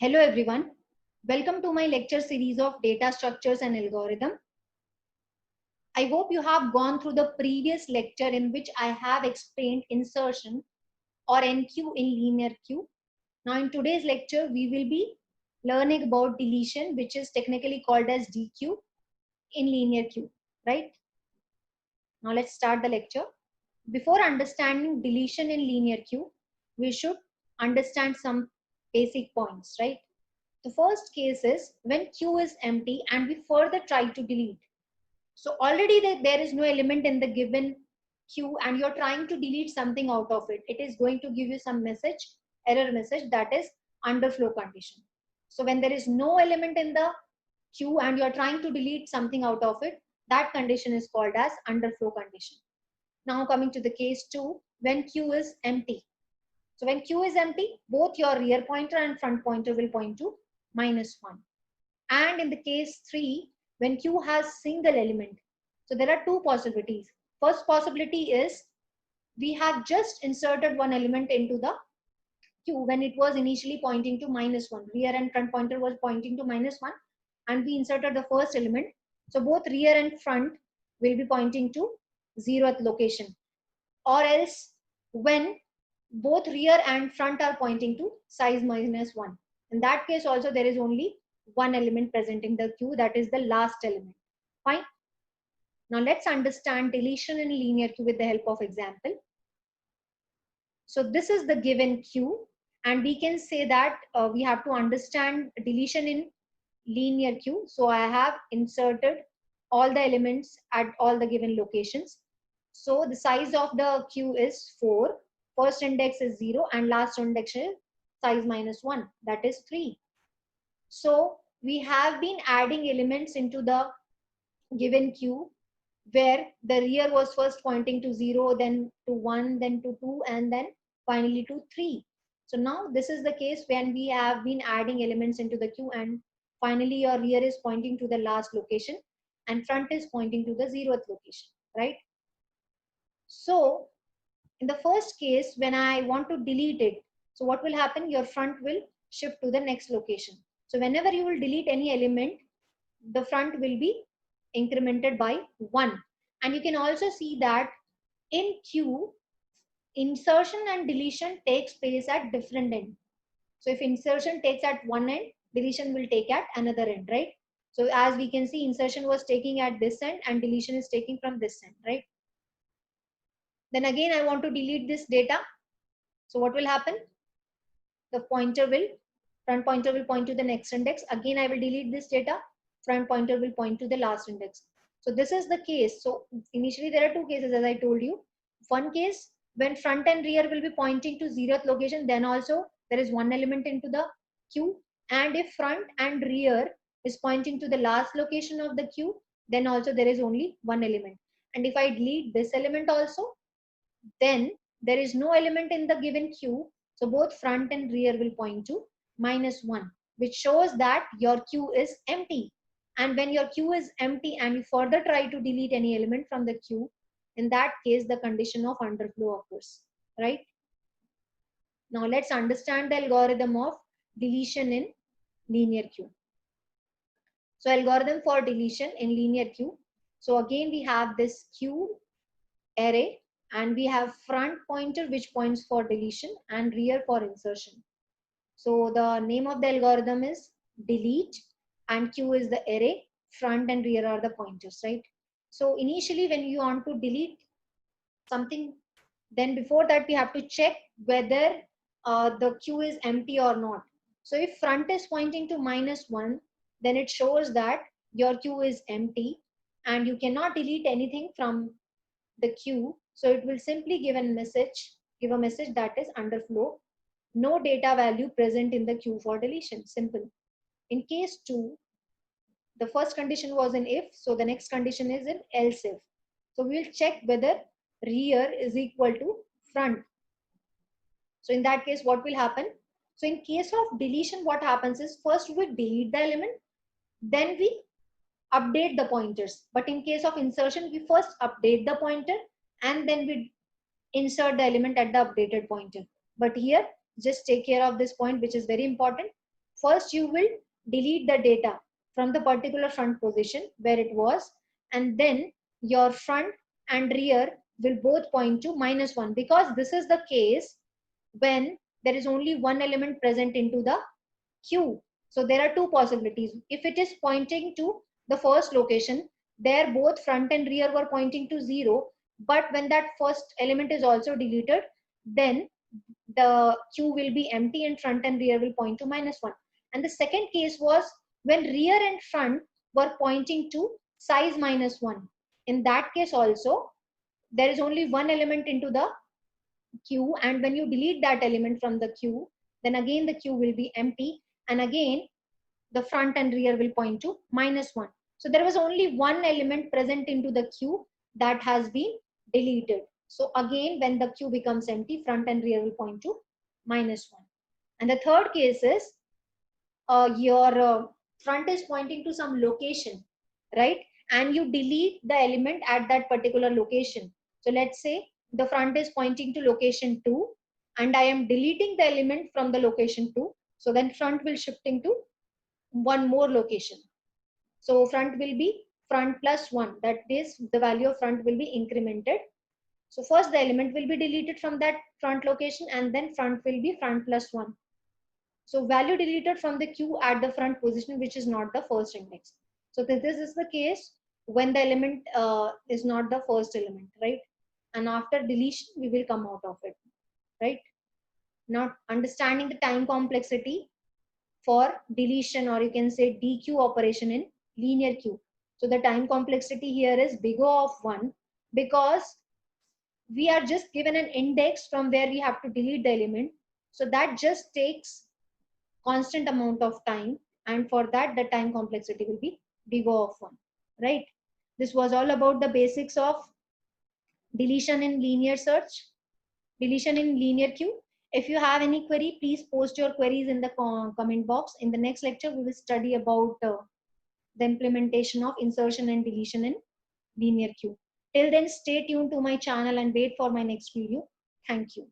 Hello everyone. Welcome to my lecture series of data structures and algorithm. I hope you have gone through the previous lecture in which I have explained insertion or NQ in linear queue. Now in today's lecture, we will be learning about deletion, which is technically called as Dequeue in linear queue, right? Now let's start the lecture. Before understanding deletion in linear queue, we should understand some basic points, right? The first case is when queue is empty and we further try to delete. So already there is no element in the given queue and you're trying to delete something out of it. It is going to give you some message, error message, that is underflow condition. So when there is no element in the queue and you're trying to delete something out of it, that condition is called as underflow condition. Now coming to the case 2, when queue is empty. So when queue is empty, both your rear pointer and front pointer will point to -1. And in the case 3, when queue has single element. So there are two possibilities. First possibility is we have just inserted one element into the queue when it was initially pointing to -1. Rear and front pointer was pointing to -1 and we inserted the first element. So both rear and front will be pointing to 0th location. Or else when both rear and front are pointing to size -1. In that case also there is only one element present in the queue, that is the last element. Fine. Now let's understand deletion in linear queue with the help of example. So this is the given queue and we can say that we have to understand deletion in linear queue. So I have inserted all the elements at all the given locations. So the size of the queue is 4. First index is 0 and last index is size -1, that is 3. So we have been adding elements into the given queue where the rear was first pointing to 0, then to 1, then to 2, and then finally to 3. So now this is the case when we have been adding elements into the queue and finally your rear is pointing to the last location and front is pointing to the 0th location, right? So in the first case, when I want to delete it, so what will happen? Your front will shift to the next location. So whenever you will delete any element, the front will be incremented by 1. And you can also see that in queue, insertion and deletion takes place at different end. So if insertion takes at one end, deletion will take at another end, right? So as we can see, insertion was taking at this end and deletion is taking from this end, right? Then again, I want to delete this data. So what will happen? The front pointer will point to the next index. Again, I will delete this data. Front pointer will point to the last index. So this is the case. So initially there are two cases as I told you. One case when front and rear will be pointing to 0th location, then also there is one element into the queue. And if front and rear is pointing to the last location of the queue, then also there is only one element. And if I delete this element also, then there is no element in the given queue. So both front and rear will point to -1, which shows that your queue is empty. And when your queue is empty and you further try to delete any element from the queue, in that case, the condition of underflow occurs, right? Now let's understand the algorithm of deletion in linear queue. So algorithm for deletion in linear queue. So again, we have this queue array and we have front pointer which points for deletion and rear for insertion. So the name of the algorithm is delete and queue is the array, front and rear are the pointers, right? So initially when you want to delete something, then before that we have to check whether the queue is empty or not. So if front is pointing to -1, then it shows that your queue is empty and you cannot delete anything from the queue. So it will simply give a message that is underflow, no data value present in the queue for deletion. Simple. In case 2, the first condition was in if, so the next condition is in else if. So we will check whether rear is equal to front. So in that case, what will happen? So in case of deletion, what happens is first we delete the element, then we update the pointers. But in case of insertion, we first update the pointer and then we insert the element at the updated pointer. But here, just take care of this point, which is very important. first you will delete the data from the particular front position where it was, and then your front and rear will both point to -1, because this is the case when there is only one element present into the queue. So there are two possibilities. If it is pointing to the first location, there both front and rear were pointing to 0, but when that first element is also deleted, then the queue will be empty and front and rear will point to -1. And the second case was when rear and front were pointing to size -1. In that case also, there is only one element into the queue, and when you delete that element from the queue, then again the queue will be empty, and again the front and rear will point to -1. So there was only one element present into the queue that has been deleted. So again, when the queue becomes empty, front and rear will point to -1. And the third case is your front is pointing to some location, right? And you delete the element at that particular location. So let's say the front is pointing to location 2, and I am deleting the element from the location 2. So then front will shifting to one more location. So front will be front plus 1. That is, the value of front will be incremented. So first the element will be deleted from that front location, and then front will be front plus 1. So value deleted from the queue at the front position, which is not the first index. So this is the case when the element is not the first element, right? And after deletion, we will come out of it, right? Now, understanding the time complexity for deletion, or you can say dequeue operation in linear queue. So the time complexity here is big O of 1, because we are just given an index from where we have to delete the element. So that just takes constant amount of time, and for that the time complexity will be big O of 1, right? This was all about the basics of deletion in linear search, deletion in linear queue. If you have any query, please post your queries in the comment box. In the next lecture, we will study about the implementation of insertion and deletion in linear queue. Till then, stay tuned to my channel and wait for my next video. Thank you.